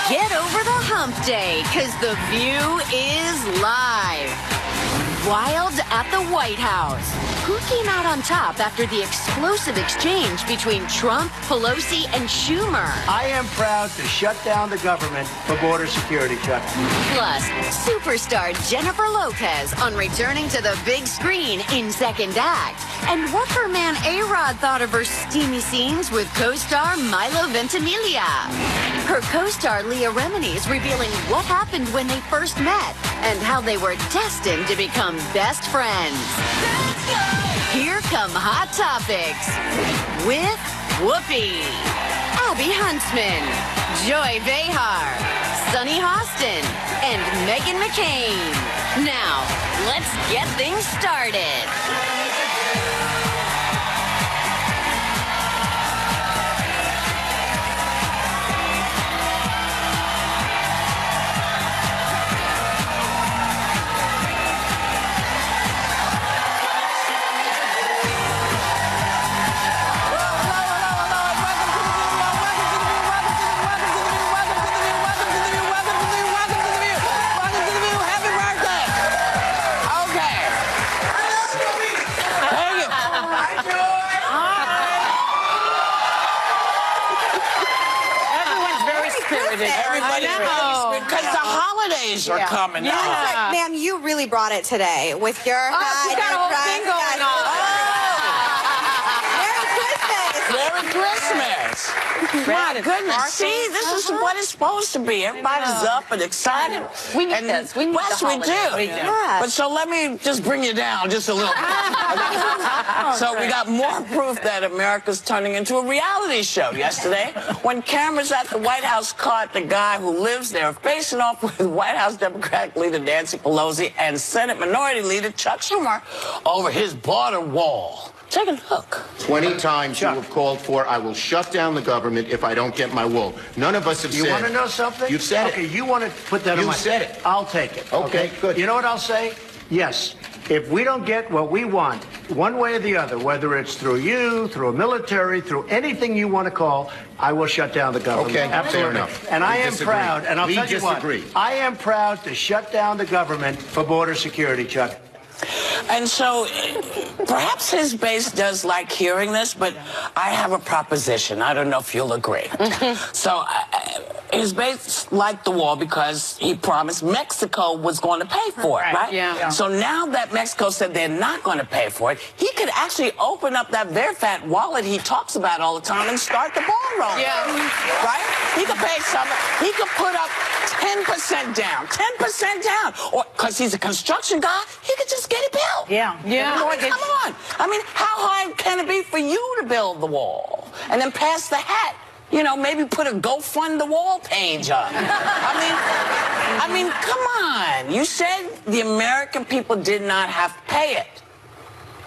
Get over the hump day, because The View is live. Wild at the White House. Who came out on top after the explosive exchange between Trump, Pelosi, and Schumer? I am proud to shut down the government for border security, Chuck. Plus, superstar Jennifer Lopez on returning to the big screen in second act. And what her man A-Rod thought of her steamy scenes with co-star Milo Ventimiglia. Her co-star Leah Remini is revealing what happened when they first met and how they were destined to become best friends. Here come Hot Topics with Whoopi, Abby Huntsman, Joy Behar, Sunny Hostin, and Meghan McCain. Now, let's get things started. Because the holidays are coming up. Like, ma'am, you really brought it today with your hat. You got a whole thing going on. Merry Christmas. My goodness. See, this is what it's supposed to be. Everybody's up and excited. We need this. We need yes, the we do. Yeah. But so let me just bring you down just a little bit. So we got more proof that America's turning into a reality show yesterday when cameras at the White House caught the guy who lives there facing off with White House Democratic leader Nancy Pelosi and Senate Minority Leader Chuck Schumer over his border wall. Take a look. 20 times you have called for, I will shut down the government if I don't get my wool. None of us have said. You want to know something? You've said okay, it. you want to put that on You've my... said it. I'll take it. Okay, good. You know what I'll say? Yes. If we don't get what we want, one way or the other, whether it's through you, through a military, through anything you want to call, I will shut down the government. Okay, absolutely. fair enough. And I am disagree. proud, and I'll We tell you what, disagree. I am proud to shut down the government for border security, Chuck. And so perhaps his base does like hearing this, but I have a proposition. I don't know if you'll agree. So his base liked the wall because he promised Mexico was going to pay for it, right? Yeah. So now that Mexico said they're not going to pay for it, he could actually open up that very fat wallet he talks about all the time and start the ball rolling. Yeah. Right? He could pay some. He could put up 10% down. 10% down. Or because he's a construction guy, he could just get it built. Yeah. I mean, come on. I mean, how hard can it be for you to build the wall? And then pass the hat. You know, maybe put a Go Fund the Wall page up. I mean, come on. You said the American people did not have to pay it.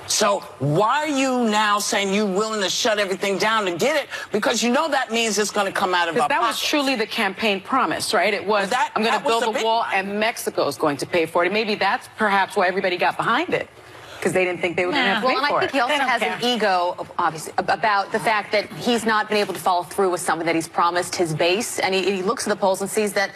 So why are you now saying you're willing to shut everything down to get it? Because you know that means it's going to come out of our That was pockets. truly the campaign promise, right? It was, That- I'm going that to build was the a wall big one. and Mexico's going to pay for it. And maybe that's perhaps why everybody got behind it, because they didn't think they were going to have to Well, pay and for I think it. he also has an ego, obviously, about the fact that he's not been able to follow through with something that he's promised his base. And he looks at the polls and sees that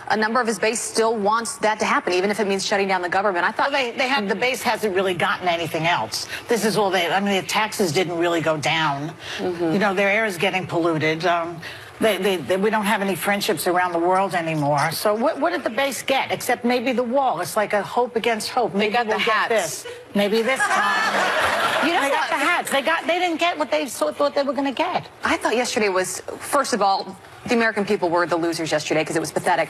a number of his base still wants that to happen, even if it means shutting down the government. I thought Well, they have, the base hasn't really gotten anything else. This is all they, I mean, the taxes didn't really go down. You know, their air is getting polluted. We don't have any friendships around the world anymore. So what did the base get, except maybe the wall? It's like a hope against hope. Maybe got the we'll get hats. this. Maybe this time. You know They got what? the hats. They didn't get what they thought they were going to get. I thought yesterday was, first of all, the American people were the losers yesterday because it was pathetic.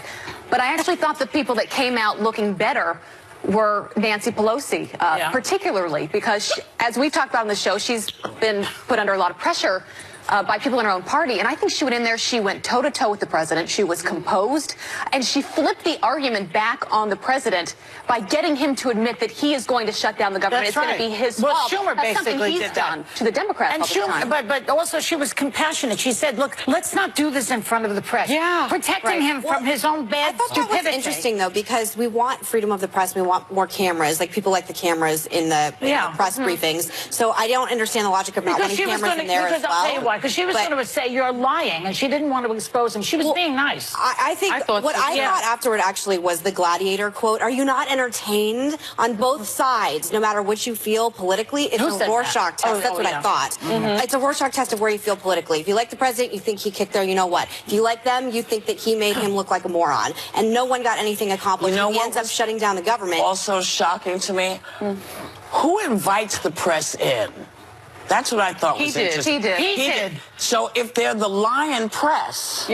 But I actually thought the people that came out looking better were Nancy Pelosi, particularly because, as we've talked about on the show, she's been put under a lot of pressure by people in her own party. And I think she went in there, she went toe-to-toe with the president. She was composed, and she flipped the argument back on the president by getting him to admit that he is going to shut down the government. That's It's going right. to be his Well, fault. Schumer That's something basically he's did that. done to the Democrats And all the time. but also she was compassionate. She said, look, let's not do this in front of the press. Yeah. Protecting him from his own I bad thought that was stupidity. interesting, though, because we want freedom of the press. We want more cameras. Like, people like the cameras in the press briefings. So I don't understand the logic of not Because wanting she was cameras going in there because as well. I'll tell you what, why, because she was going to say you're lying, and she didn't want to expose him. She was being nice. I think what I thought afterward actually was the Gladiator quote. Are you not entertained on both sides, no matter what you feel politically? It's a Rorschach test. That's what I thought. It's a Rorschach test of where you feel politically. If you like the president, you think he kicked their, you know what? If you like them, you think that he made him look like a moron. And no one got anything accomplished. You know he ends up shutting down the government. Also shocking to me, who invites the press in? That's what I thought was interesting. He did. So if they're the lying press,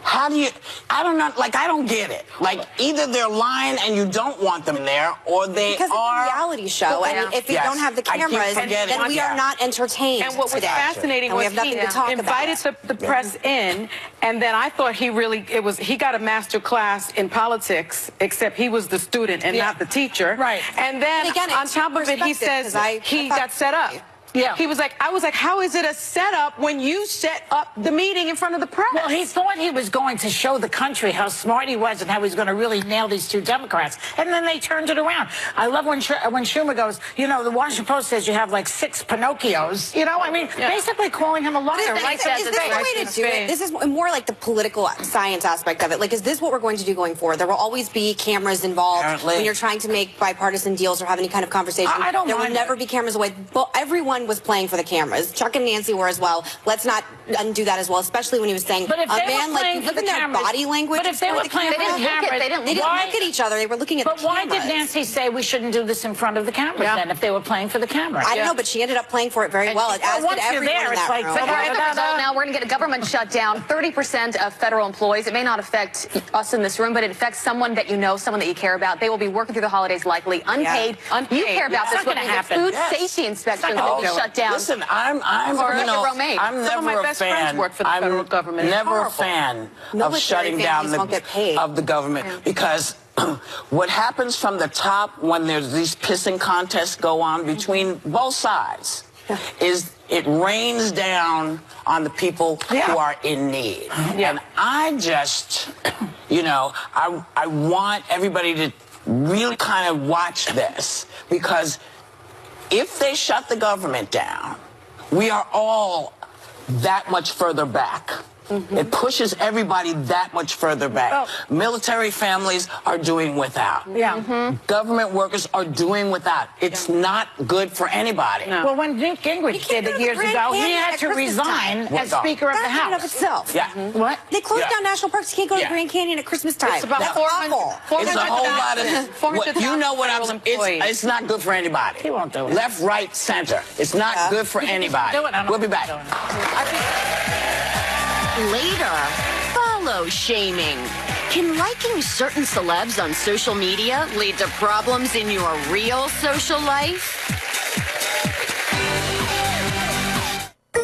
how do you, I don't know, like, I don't get it. Like, either they're lying and you don't want them there, or they because are... it's a reality show, and if you don't have the cameras, then we are not entertained. And what was fascinating was he invited the press in, and then I thought he got a master class in politics, except he was the student and not the teacher. Right. And then again, on top of it, he says he got set up. Yeah. He was like, I was like, how is it a setup when you set up the meeting in front of the press? Well, he thought he was going to show the country how smart he was and how he was going to really nail these two Democrats. And then they turned it around. I love when Schumer goes, you know, the Washington Post says you have like 6 Pinocchios. You know, I mean, basically calling him a liar. Is this the way to do it? This is more like the political science aspect of it. Like, is this what we're going to do going forward? There will always be cameras involved when you're trying to make bipartisan deals or have any kind of conversation. I don't There mind will never be cameras away. But everyone was playing for the cameras. Chuck and Nancy were as well. Let's not undo that as well, especially when he was saying, but if a man, like, look at their body language. But if they were playing for the cameras, they didn't look at each other. They were looking at the cameras. But why did Nancy say we shouldn't do this in front of the cameras then if they were playing for the cameras? I don't know, but she ended up playing for it very well, as did everyone in that room. Now we're going to get a government shutdown. 30% of federal employees. It may not affect us in this room, but it affects someone that you know, someone that you care about. They will be working through the holidays likely unpaid. You care about this. What's going to happen? Food safety inspections will be shut down. Listen, I'm never a fan. Work for the federal government. Never a fan of shutting down the government because what happens from the top when there's these pissing contests go on between both sides is it rains down on the people who are in need. And I just, you know, I want everybody to really kind of watch this, because if they shut the government down, we are all that much further back. It pushes everybody that much further back. Military families are doing without. Government workers are doing without. It's not good for anybody. Well, when Newt Gingrich did it years ago, he had to resign as Speaker of the House. That of itself. What? They closed down national parks. You can't go to Grand Canyon at Christmas time. It's about That's awful. It's a whole lot of... you know what I'm saying? It's not good for anybody. He won't do it. Left, right, center. It's not good for anybody. We'll be back. Later, follow shaming. Can liking certain celebs on social media lead to problems in your real social life?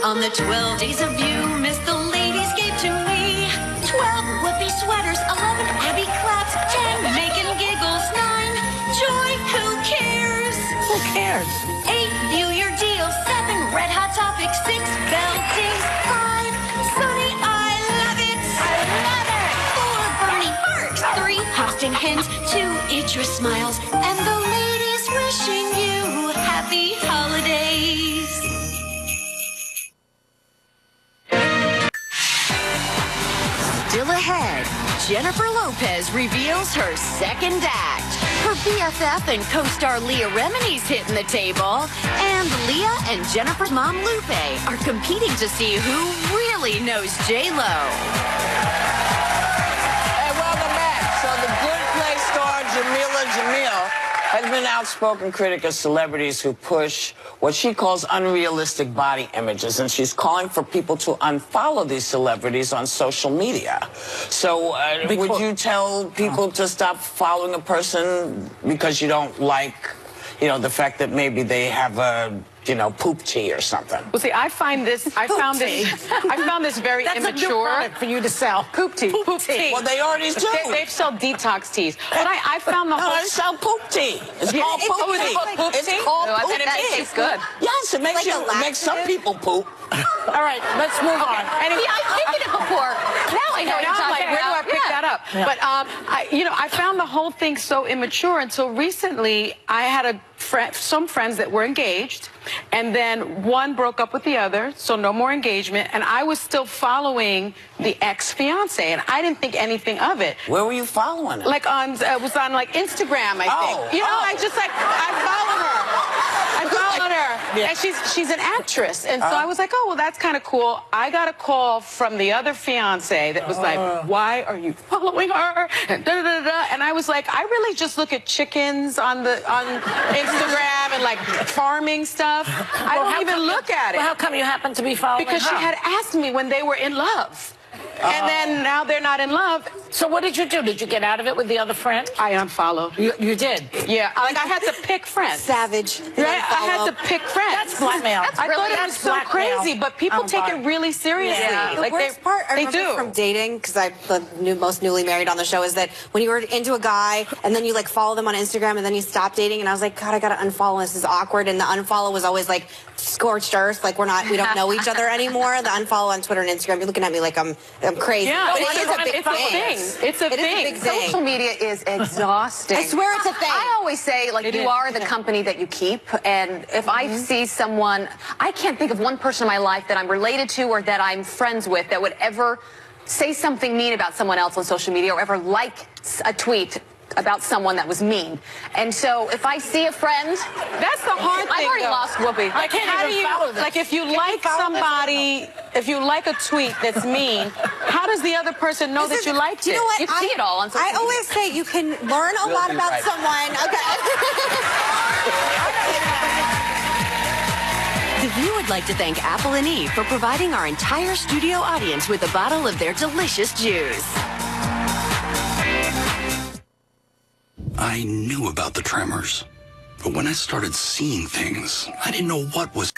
On the 12 days of you, Miss the Ladies gave to me 12 Whoopi sweaters, 11 Abby claps, 10 Megan giggles, 9 Joy, who cares? Who cares? 8 View Your Deal, 7 Red Hot Topics, 6 Bell Days, 5 Sunny, I love it. I love it. 4 Bernie Parks, 3 Austin Hens, 2 Idris Smiles, and the ladies wishing you happy holidays. Still ahead, Jennifer Lopez reveals her second act. Her BFF and co-star Leah Remini's hitting the table. And Leah and Jennifer's mom Lupe are competing to see who really knows J-Lo. Hey, welcome back. So the Good Place star Jamila Jamil has been an outspoken critic of celebrities who push what she calls unrealistic body images, and she's calling for people to unfollow these celebrities on social media. So would you tell people to stop following a person because you don't like, you know, the fact that maybe they have a, you know, poop tea or something? Well, see, I found this very That's immature. a new product for you to sell. Poop tea. Poop tea. Well, they already do. They sell detox teas. But I found the whole... No, they sell poop tea. It's called poop tea. It's called poop tea? It's called No, I poop bet it tea. tastes good. Yes, it makes it makes some people poop. All right, let's move on. See, I've taken it before. Now I know what you're Now I'm like, talking where do I about. pick that up? up. Yeah. But I found the whole thing so immature until recently. I had some friends that were engaged, and then one broke up with the other, so no more engagement, and I was still following the ex-fiance, and I didn't think anything of it. Where were you following it? Like it was on like Instagram, I think. I followed her. Yeah. And she's an actress, and so I was like, oh, well, that's kind of cool. I got a call from the other fiance that was like, why are you following her? And and I was like, I really just look at chickens on Instagram and like farming stuff. I don't even look at it. Well, how come you happen to be following her? Because she had asked me when they were in love. And then now they're not in love. So what did you do? Did you get out of it with the other friend? I unfollowed. You did? Yeah, like I had to pick friends. Savage. Right? I had to pick friends. That's blackmail. I thought it was so crazy, but people take it really seriously. Yeah. Like the worst part I remember from dating, because I'm the most newly married on the show, is that when you were into a guy and then you like follow them on Instagram and then you stop dating, and I was like, God, I gotta unfollow. This is awkward. And the unfollow was always like scorched earth, like we don't know each other anymore. The unfollow on Twitter and Instagram, you're looking at me like I'm crazy. Yeah, but it is a big thing. It's a thing. Social media is exhausting. I swear it's a thing. I always say, like, you are the company that you keep. And if I see someone, I can't think of one person in my life that I'm related to or that I'm friends with that would ever say something mean about someone else on social media or ever like a tweet about someone that was mean. And so if I see a friend, that's the hard thing. I've already lost Whoopi. Like, how do you, like, if you like somebody, if you like a tweet that's mean, how does the other person know that you liked it? You know what? You see it all on social media. I always say you can learn a lot about someone. The View would like to thank Apple and Eve for providing our entire studio audience with a bottle of their delicious juice. I knew about the tremors, but when I started seeing things, I didn't know what was.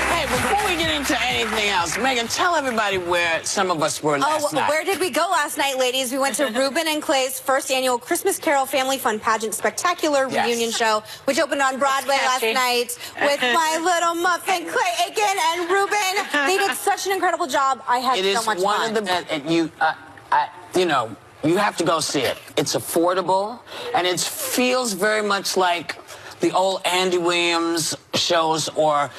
Hey, before we get into anything else, Megan, tell everybody where some of us were last night. Where did we go last night, ladies? We went to Ruben and Clay's first annual Christmas Carol Family Fun Pageant Spectacular Reunion Show, which opened on Broadway last night with my little muffin, Clay Aiken and Ruben. They did such an incredible job. I had so much fun. It is one of the best, and you have to go see it. It's affordable, and it feels very much like the old Andy Williams shows or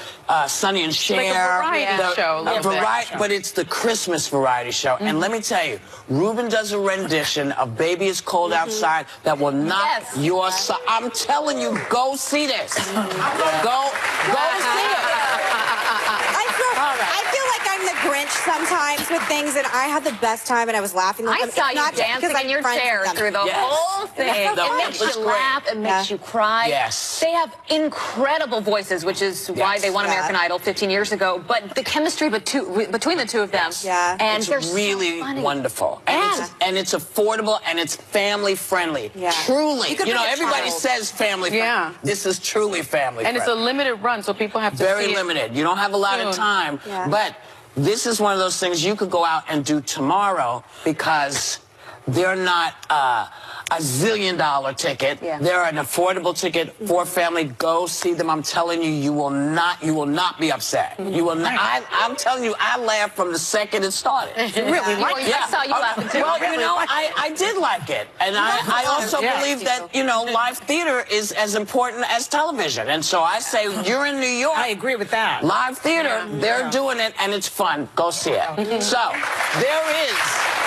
Sonny and Cher. Like a variety show. But it's the Christmas variety show. And let me tell you, Ruben does a rendition of Baby It's Cold Outside that will knock your socks. I'm telling you, go see this. Go see it. I feel like I'm the Grinch sometimes with things, and I had the best time, and I was laughing. I saw you dancing in your chair through the whole thing. It makes you laugh. It makes you cry. Yes. They have incredible voices, which is why they won American Idol 15 years ago. But the chemistry between the two of them, and it's they're really so funny. wonderful. And it's affordable, and it's family friendly. Truly. You know, everybody says family friendly. This is truly family friendly. And it's a limited run, so people have to Very see it limited. You don't have a lot of time. But this is one of those things you could go out and do tomorrow because they're not a $1 zillion ticket. They're an affordable ticket for family. Go see them. I'm telling you, you will not be upset. You will not. I'm telling you, I laughed from the second it started. You really liked it? I saw you laughing too. Well, you know, I did like it. And I also believe that, you know, live theater is as important as television. And so I say, you're in New York. I agree with that. Live theater, they're doing it, and it's fun. Go see it. So there is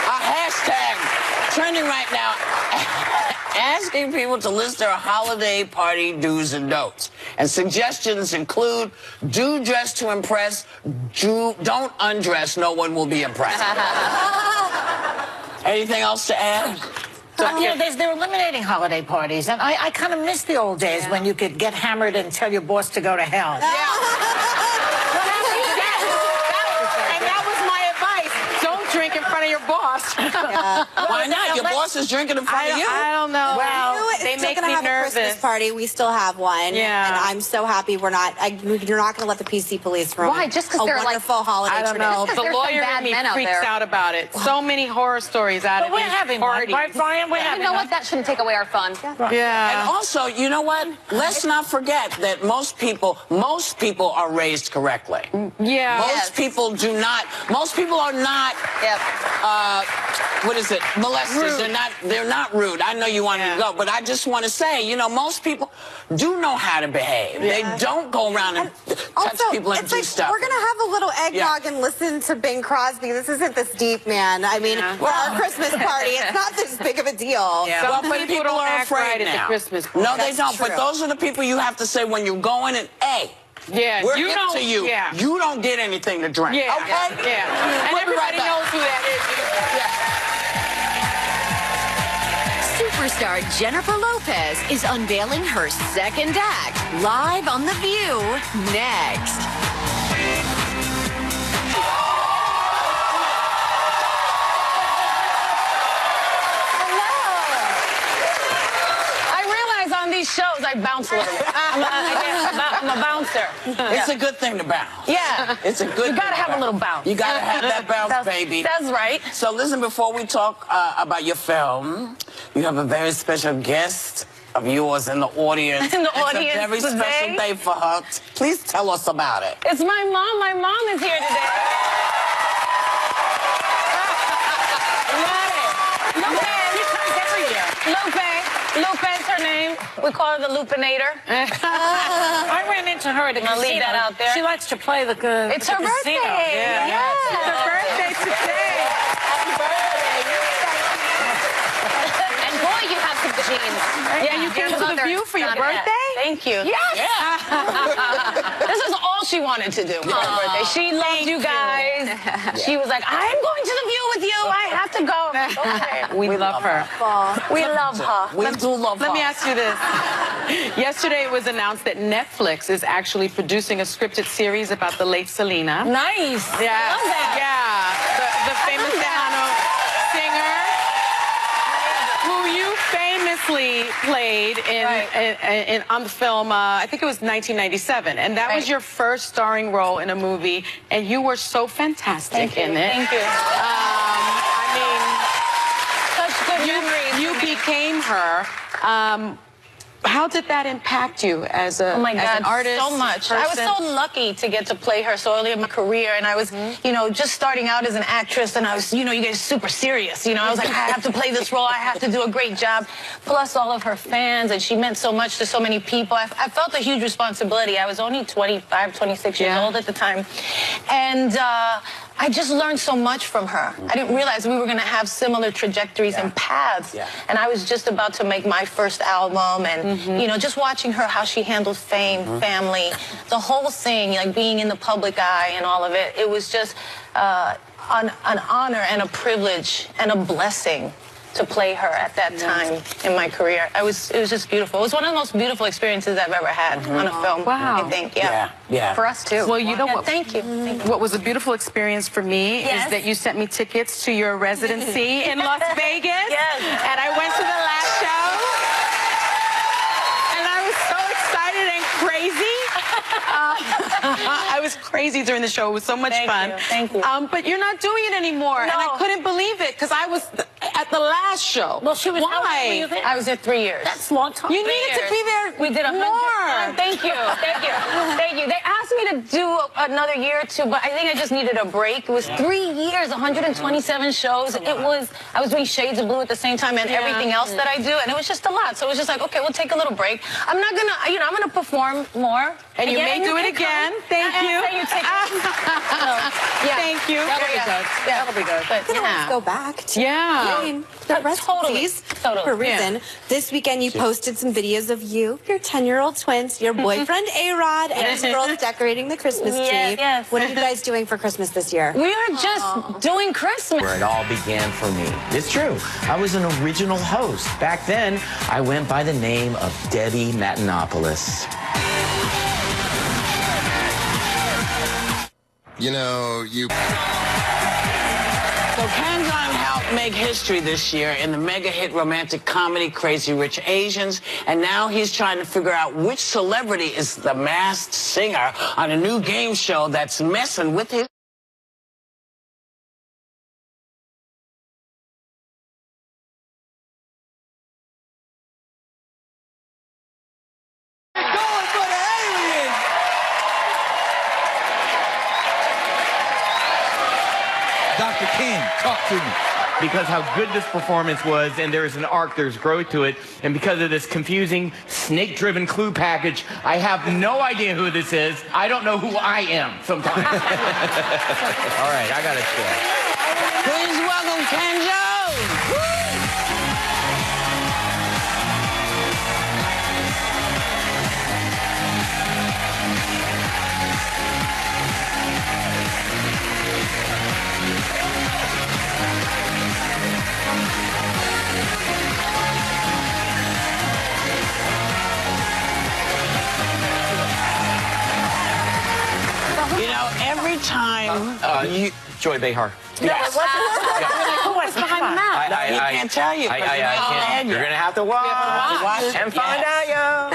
a hashtag trending right now, asking people to list their holiday party do's and don'ts. And suggestions include, do dress to impress, don't undress, no one will be impressed. Anything else to add? You know, they're eliminating holiday parties, and I kind of miss the old days when you could get hammered and tell your boss to go to hell. And that was my advice. Don't drink in front of your boss. boss. Why not? Your boss is drinking in front of you. I don't know. Well, they still make gonna me have nervous. a Christmas party. We still have one. Yeah. And I'm so happy we're not. You're not going to let the PC police ruin Why? Just 'cause a they're, like, wonderful holiday I don't know. tradition. The There's some lawyer bad in me men out freaks there. out about it. So many horror stories out But of we're these having one, parties. right, Brian? We're having You know one. what? That shouldn't take away our fun. Yeah. And also, you know what? Let's not forget that most people are raised correctly. Yeah. Most people are not, Yep. what is it, molesters. They're not rude. I know you want to go, but I just want to say, you know, most people do know how to behave. They don't go around and touch people and it's do like, stuff. we're going to have a little eggnog and listen to Bing Crosby. This isn't this deep, man. I mean, for our Christmas party, it's not this big of a deal. Yeah. Well, Some but people people don't are act right afraid at the now. Christmas party. No, they That's don't. true. But those are the people you have to say when you're going and, hey, Yeah. we're You hip don't. to you. Yeah. You don't get anything to drink. Yeah. Okay? Yeah. And We'll be right everybody back. knows who that is. Superstar Jennifer Lopez is unveiling her second act live on The View next. I realize on these shows I bounce a little bit. I'm a bouncer. It's a good thing to bounce. Yeah. It's a good You gotta thing to have a bounce. little bounce. You gotta have that bounce, baby. That's right. So listen, before we talk about your film, you have a very special guest of yours in the audience. In the It's audience a very today. special day for her. Please tell us about it. It's my mom. My mom is here today. Lupe's her name. We call her the Lupinator. I ran into her at a I'll casino. leave that out there. She likes to play the It's her birthday. casino. Yeah. It's her birthday today. And boy, you have some jeans. Yeah, you came to The View for your birthday? Thank you. Yes. This is all she wanted to do for her birthday. She loved you guys. She was like, I'm going to The View with you. I have to go. Okay. We love her. We love her. We do love her. Let me ask you this. Yesterday it was announced that Netflix is actually producing a scripted series about the late Selena. Nice. Yeah. I love that. Yeah. The famous Tejano singer who you famously played in on the film, I think it was 1997. And that was your first starring role in a movie. And you were so fantastic in it. Thank you. I Such good mean, memories. you became her. How did that impact you as Oh my as God, an artist? so much. I was person? so lucky to get to play her so early in my career, and I was, you know, just starting out as an actress, and I was, you know, you guys super serious. You know, I was like, I have to play this role. I have to do a great job. Plus all of her fans, and she meant so much to so many people. I felt a huge responsibility. I was only 25, 26 years old at the time, and I just learned so much from her. I didn't realize we were going to have similar trajectories and paths. And I was just about to make my first album, and you know, just watching her, how she handled fame, family, the whole thing, like being in the public eye and all of it. It was just an honor and a privilege and a blessing to play her at that time in my career. It was just beautiful. It was one of the most beautiful experiences I've ever had on a film. Wow. I think. Yeah. For us too. Well, you know what? Thank you. Thank you. What was a beautiful experience for me is that you sent me tickets to your residency in Las Vegas. Yes. And I went to the last show. And I was so excited and crazy. I was crazy during the show. It was so much fun. Thank you. But you're not doing it anymore. And I couldn't believe it because I was at the last show. Well, she was. Why? How long were you there? I was there 3 years. That's a long time. You needed to be there We did 100. more. Thank you. Thank you. Thank you. They asked me to do another year or two, but I think I just needed a break. It was 3 years, 127 shows. I was doing Shades of Blue at the same time and everything else that I do, and it was just a lot. So it was just like, okay, we'll take a little break. I'm not gonna, you know, I'm gonna perform more. And you may do it again. Thank you. Thank you. That'll be good. That'll be good. But, You can always go back to Yeah. I mean, the residencies for a reason. This weekend you posted some videos of you, your 10-year-old twins, your boyfriend A-Rod, and his girls decorating the Christmas tree. Yes. What are you guys doing for Christmas this year? we are just doing Christmas. Where it all began for me. It's true. I was an original host. Back then, I went by the name of Debbie Matenopoulos. You know, you... So Ken Jeong helped make history this year in the mega hit romantic comedy Crazy Rich Asians, and now he's trying to figure out which celebrity is the masked singer on a new game show that's messing with his... Dr. Ken, talk to me. Because how good this performance was, and there's an arc, there's growth to it, and because of this confusing, snake-driven clue package, I have no idea who this is. I don't know who I am sometimes. All right, I got it. Please welcome Ken Jeong. Woo! You know, every time Joy Behar. Yes. Who was behind the map? He can't tell you. I can't. You're going to have to watch and find out, yo.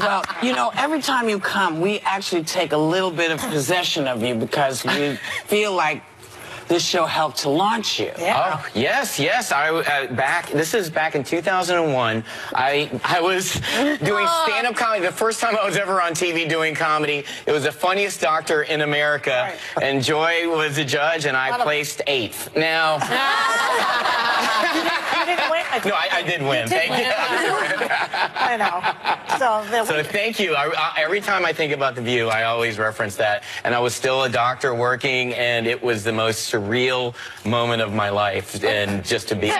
Well, you know, every time you come, we actually take a little bit of possession of you because we feel like this show helped to launch you. Yeah. Oh, yes. This is back in 2001. I was doing stand-up comedy. The first time I was ever on TV doing comedy. It was the funniest doctor in America. Right. And Joy was the judge, and I placed 8th. Now... You didn't win. No, I did win. Thank you. I know. So thank you. Every time I think about The View, I always reference that. And I was still a doctor working, and it was the most surreal moment of my life. And just to be...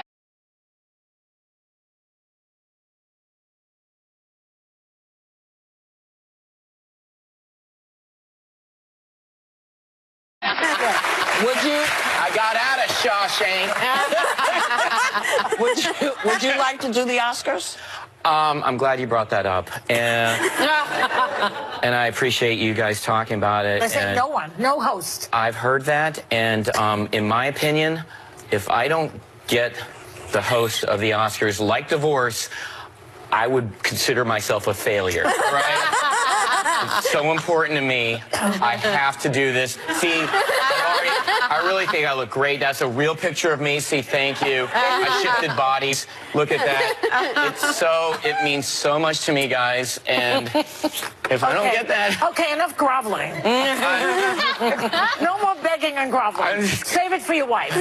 Would you? I got out of Shawshank. Would you like to do the Oscars? I'm glad you brought that up, and I appreciate you guys talking about it. They say no one, no host. I've heard that, and in my opinion, if I don't get the host of the Oscars, like divorce, I would consider myself a failure. Right? It's so important to me. I have to do this. See, I really think I look great. That's a real picture of me. See, thank you. I shifted bodies. Look at that. It means so much to me, guys. And if I don't get that... Okay, enough groveling. No more begging and groveling. Save it for your wife.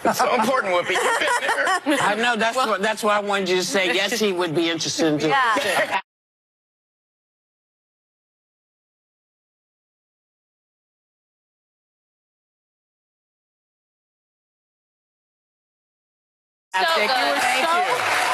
It's so important, Whoopi. I know, that's why I wanted you to say yes, he would be interested in doing it. You were so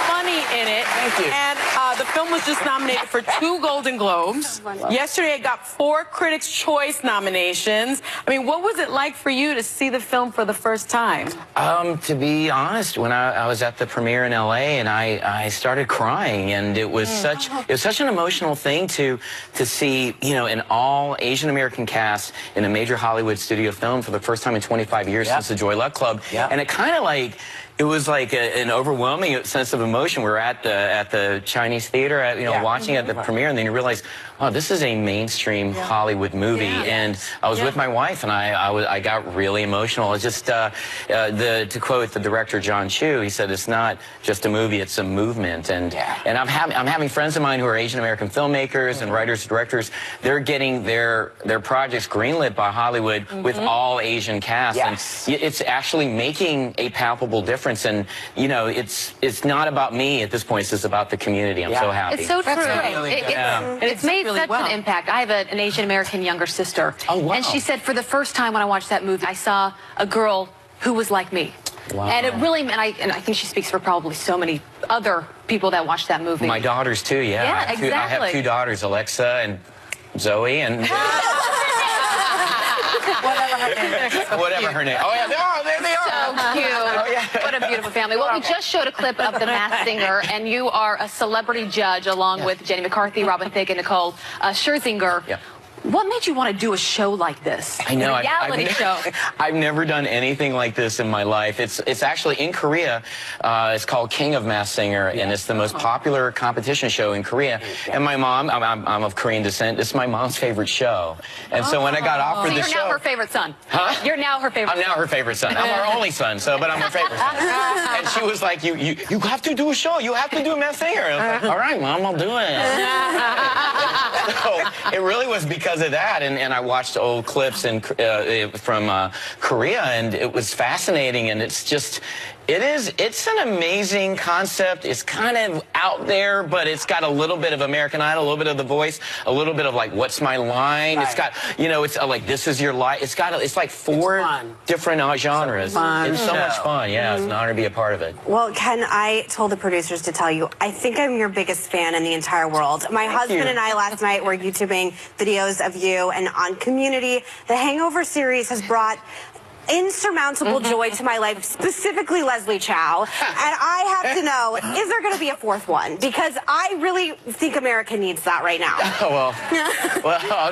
funny in it. Thank you. And the film was just nominated for 2 Golden Globes. Yesterday it got 4 Critics' Choice nominations. I mean, what was it like for you to see the film for the first time? To be honest, when I was at the premiere in LA, and I started crying, and it was such an emotional thing to see, you know, an all Asian American cast in a major Hollywood studio film for the first time in 25 years since the Joy Luck Club. And it kind of like... It was like an overwhelming sense of emotion. We were at the Chinese theater, watching it at the premiere, and then you realize, oh, this is a mainstream Hollywood movie. And I was with my wife, and I got really emotional. It's just to quote the director John Chu, he said, "It's not just a movie; it's a movement." And I'm having friends of mine who are Asian American filmmakers and writers, directors. They're getting their projects greenlit by Hollywood with all Asian cast, and it's actually making a palpable difference. And you know, it's not about me at this point. It's just about the community. I'm so happy. It's so true. It's made such an impact. I have an Asian American younger sister. Oh, wow. And she said, for the first time when I watched that movie, I saw a girl who was like me. Wow. And it really, and I think she speaks for probably so many other people that watched that movie. My daughters too. Yeah, exactly. I have 2 daughters, Alexa and Zoe, and whatever her name. Oh yeah, there they are. So cute. Oh, yeah. What a beautiful family. Well, we just showed a clip of The Masked Singer, and you are a celebrity judge along with Jenny McCarthy, Robin Thicke, and Nicole Scherzinger. Yeah. What made you want to do a show like this? I know. A reality show. I've never done anything like this in my life. It's actually in Korea. It's called King of Masked Singer, and it's the most popular competition show in Korea. And my mom, I'm of Korean descent. This is my mom's favorite show. And so when I got offered the show, you're now her favorite son. Huh? You're now her favorite. I'm now her favorite son. I'm her only son, but I'm her favorite son. And she was like, you have to do a show. You have to do a Masked Singer. And I was like, all right, Mom, I'll do it. So it really was because of that, and I watched old clips from Korea, and it was fascinating, and it's an amazing concept. It's kind of out there, but it's got a little bit of American Idol, a little bit of The Voice, a little bit of like, what's my line? Right. It's got, it's like, this is your life. It's like four different genres. It's so much fun. Yeah, it's an honor to be a part of it. Well, Ken, I told the producers to tell you, I think I'm your biggest fan in the entire world. My husband and I last night were YouTubing videos of you, and on Community, the Hangover series has brought insurmountable joy to my life, specifically Leslie Chow. And I have to know, is there going to be a fourth one? Because I really think America needs that right now. Oh, well.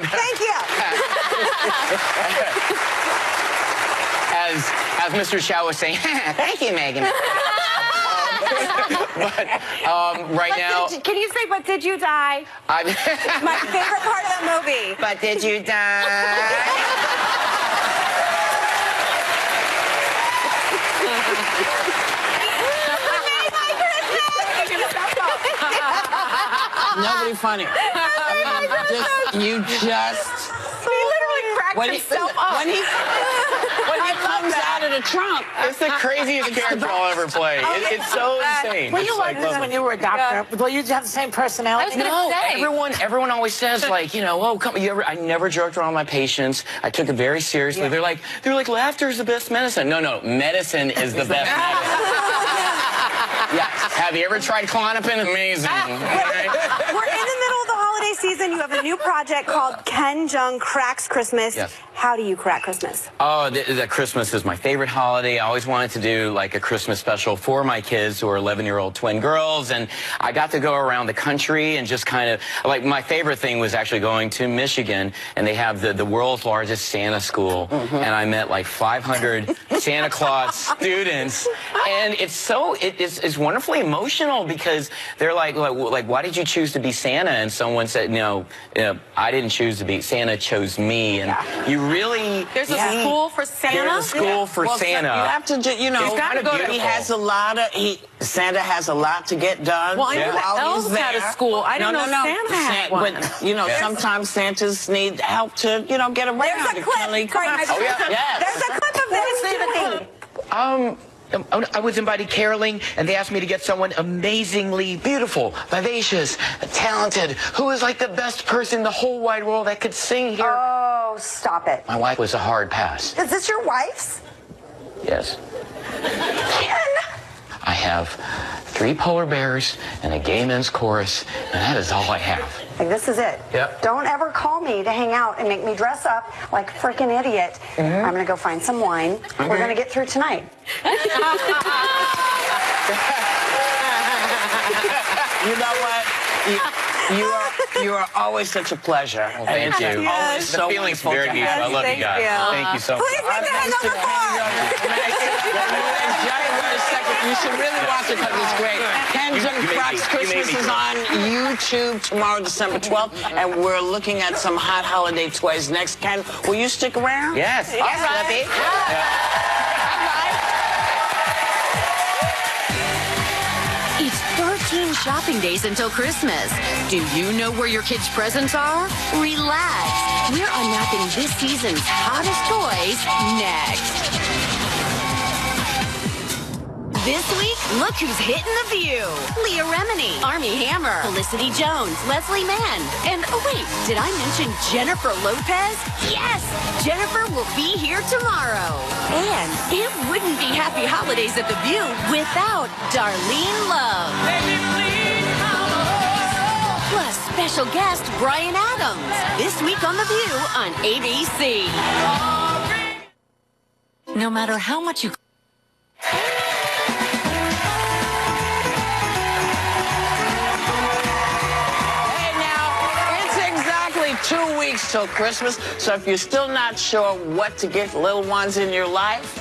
Thank you. As Mr. Chow was saying, thank you, Megan. But right now... Can you say, but did you die? It's my favorite part of that movie. But did you die? Nobody funny. You just... He literally cracked himself up. When he comes out of the trunk. It's the craziest character I'll ever play. It's so insane. Were you like this when you were a doctor? Well, you have the same personality? No, everyone always says, like, oh, come, I never joked around my patients. I took it very seriously. Yeah. They're like, laughter is the best medicine. No, medicine is the best medicine. Yeah. Have you ever tried Klonopin? Amazing. We're in the middle of the holiday season. You have a new project called Ken Jeong Cracks Christmas. Yes. How do you crack Christmas? Oh, the Christmas is my favorite holiday. I always wanted to do like a Christmas special for my kids who are 11-year-old twin girls, and I got to go around the country and just kind of, like, my favorite thing was actually going to Michigan, and they have the world's largest Santa school, and I met like 500 Santa Claus students, and it's wonderfully emotional because they're like, why did you choose to be Santa? And someone said, no, I didn't choose to be, Santa chose me, and you really... There's a school for Santa? There's a school for Santa. You have to, Santa has a lot to get done. Well, I knew that elves had a school. I didn't know Santa had one. But, sometimes Santas need help to, get around. There's a clip. There's a clip of this. I was invited caroling, and they asked me to get someone amazingly beautiful, vivacious, talented, who was like the best person in the whole wide world that could sing here. Oh, stop it. My wife was a hard pass. Is this your wife's? Yes. Ken! I have 3 polar bears and a gay men's chorus, and that is all I have. Like, this is it. Yep. Don't ever call me to hang out and make me dress up like a freaking idiot. I'm going to go find some wine. We're going to get through tonight. You know what? You are always such a pleasure. Well, thank you. Always the feeling's very deep. I love you guys. Thank you so much. Please make the hangover You should really watch it because it's great. Ken Jeong Cracks Christmas is on YouTube tomorrow, December 12th, and we're looking at some hot holiday toys next. Ken, will you stick around? Yes. Yes, Libby. It's 13 shopping days until Christmas. Do you know where your kids' presents are? Relax. We're unwrapping this season's hottest toys next. This week, look who's hitting the view. Leah Remini, Armie Hammer, Felicity Jones, Leslie Mann, and oh wait, did I mention Jennifer Lopez? Yes, Jennifer will be here tomorrow. And it wouldn't be Happy Holidays at the View without Darlene Love. Plus special guest Bryan Adams. This week on The View on ABC. No matter how much you... 2 weeks till Christmas. So if you're still not sure what to get little ones in your life,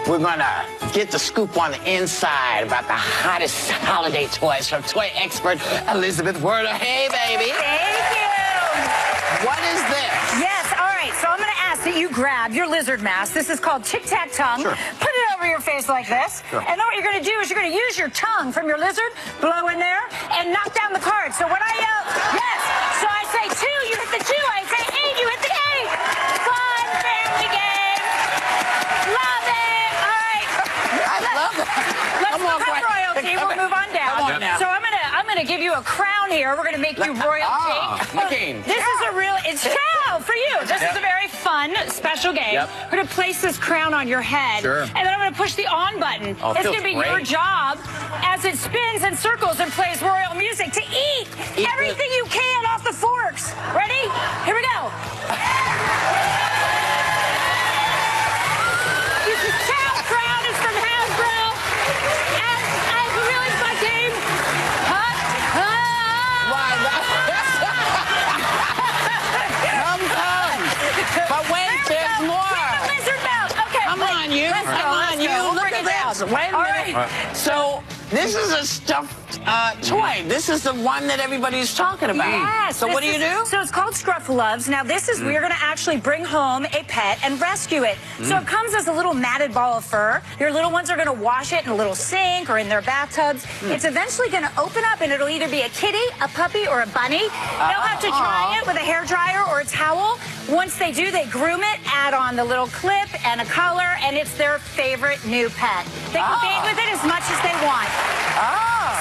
we're gonna get the scoop on the inside about the hottest holiday toys from toy expert Elizabeth Werner. Hey, baby. Thank you. What is this? Yes, all right, so I'm gonna ask that you grab your lizard mask. This is called tic-tac-tongue. Sure. Put it over your face like this. Sure. And then what you're gonna do is you're gonna use your tongue from your lizard, blow in there, and knock down the card. So when I yell, yes, so I say 2, you hit the 2. I say 8, you hit the 8. Fun family game. Love it. All right. I love it. Let's look up royalty. We'll move on down. Come on now. So I'm gonna give you a crown here. We're gonna make you royalty. This is a real, it's ciao for you. This is a very fun, special game. We're gonna place this crown on your head. Sure. And then I'm gonna push the on button. Oh, it's feels gonna be your great. job as it spins and circles and plays royal music to eat everything you can off the forks. Ready? Here we go. This ciao crown is from Hasbro. And really fun game. But wait, there's more. Lizard mouth. Okay. Come on, you. Let's go, Come on, let's you. go. Look Bring at it down. this. Wait a All minute. right. So this is a stuffed toy. This is the one that everybody's talking about. Yes. So what do you do? So it's called Scruffaloves. Now this is, we're going to actually bring home a pet and rescue it. So it comes as a little matted ball of fur. Your little ones are going to wash it in a little sink or in their bathtubs. It's eventually going to open up and it'll either be a kitty, a puppy, or a bunny. They'll have to dry it with a hair dryer or a towel. Once they do, they groom it, add on the little clip and a collar, and it's their favorite new pet. They can bathe with it as much as they want.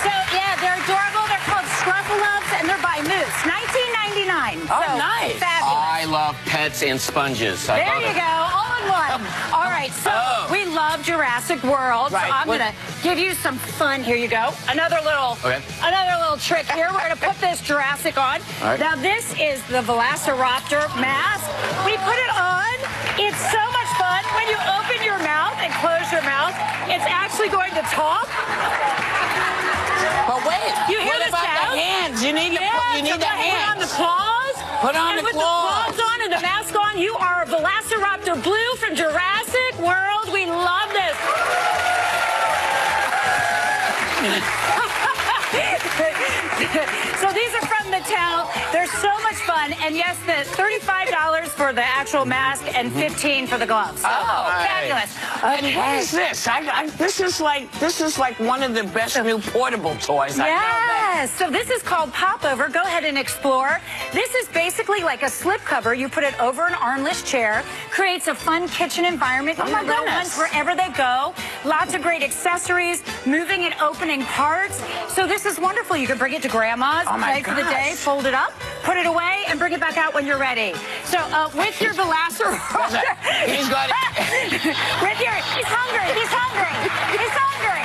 So, yeah, they're adorable. They're called Scruffaloves, and they're by Moose. $19.99. Oh, So, nice. Fabulous. I love pets and sponges. I There love you it. go, all in one. All right, so we love Jurassic World. Right. So I'm gonna give you some fun. Here you go. Another little trick here. We're gonna put this Jurassic on. Right. Now this is the Velociraptor mask. We put it on. It's so much fun. When you open your mouth and close your mouth, it's actually going to talk. But wait, You hear what the about sound? the hands? You need the So hands. put on the claws. Put on and the with claws. the claws on and the mask on, you are a Velociraptor Blue from Jurassic World. We love this. So these are from Mattel. They're so much fun. And yes, the $35 for the actual mask and $15 for the gloves. So, fabulous. And what is this? This is like one of the best new portable toys. I know that. Yes. So this is called Popover. Go ahead and explore. This is basically like a slip cover. You put it over an armless chair. Creates a fun kitchen environment for your little ones wherever they go. Lots of great accessories, moving and opening parts. So this is wonderful. You can bring it to grandma's, play for the day, fold it up, put it away, and bring it back out when you're ready. So with your Velociraptor, He's got it. he's hungry. He's hungry. He's hungry.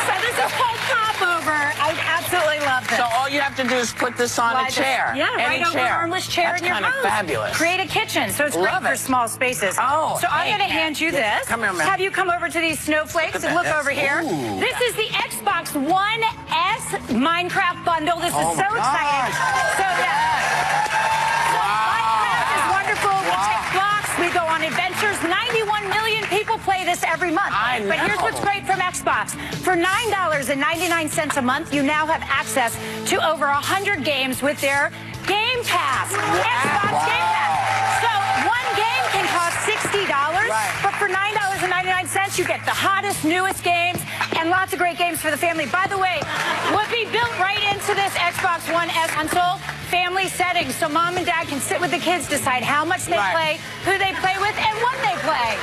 So this is called Popover. I absolutely love this. So all you have to do is put this on a chair. Yeah, Any right over an chair. armless chair That's in your kind of house. fabulous. Create a kitchen, so it's Love great for it. small spaces. Oh, so I'm hey. going to hand you this. Come here, man. Have you come over to these snowflakes and look over here? Ooh. This is the Xbox One S Minecraft bundle. This is so exciting. So Minecraft is wonderful. We take blocks. We go on adventures. 91 million people play this every month. But here's what's great from Xbox. For $9.99 a month, you now have access to over 100 games with their Game Pass. Xbox Game Pass. So one game can cost $60, but for $9.99, you get the hottest, newest games and lots of great games for the family. By the way, would be built right into this Xbox One S console. Family settings, so mom and dad can sit with the kids, decide how much they play, who they play with, and what they play.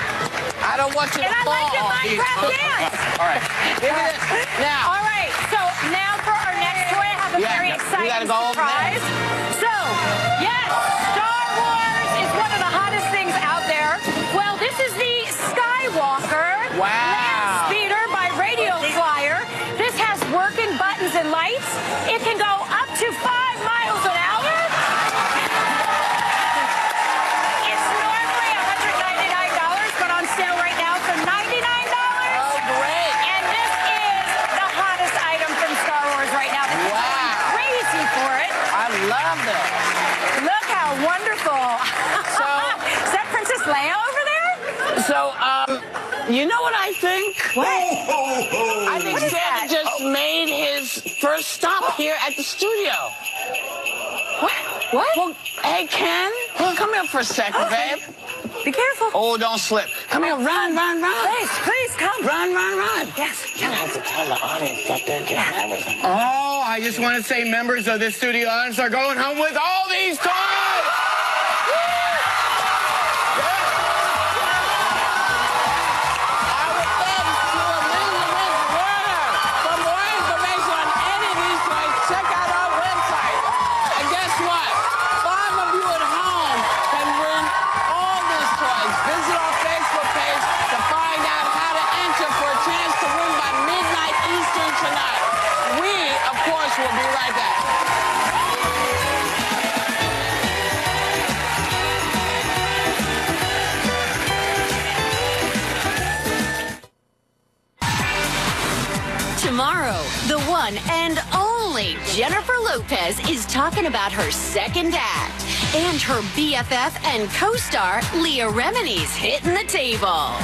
I don't want you to And I fall. like your Minecraft dance. All right. Give me this. Now. All right, so now for our next toy, I have a very we exciting gotta go over surprise. So, yes, Star Wars is one of the hottest things out there. Well, this is the Skywalker Land Speeder by Radio Flyer. This has working buttons and lights. It can go up to 5 miles an hour. It's normally $199, but on sale right now for $99. Oh, great. And this is the hottest item from Star Wars right now. They're going crazy for it. I love this. Look how wonderful. Is that Princess Leia over there? So, you know what I think? What? I think Santa just made his first stop here at the studio. What? Well, hey, Ken, come here for a second, babe. Be careful. Oh, don't slip. Come here, run. Please, come. Run. Yes. You have to tell the audience that they're getting everything. Oh, I just want to say members of this studio audience are going home with all these toys! We'll be right back. Tomorrow, the one and only Jennifer Lopez is talking about her second act, and her BFF and co-star Leah Remini's hitting the table.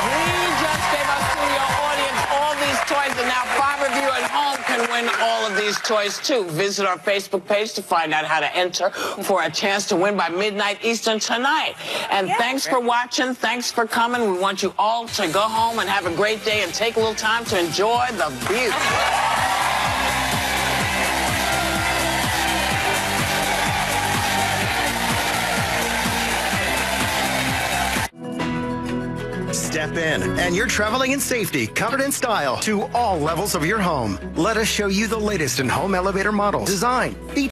We just gave our studio audience all these toys, and now 5 of you at home can win all of these toys, too. Visit our Facebook page to find out how to enter for a chance to win by midnight Eastern tonight. And thanks for watching. Thanks for coming. We want you all to go home and have a great day and take a little time to enjoy the beauty. Step in, and you're traveling in safety, covered in style, to all levels of your home. Let us show you the latest in home elevator models, design, features,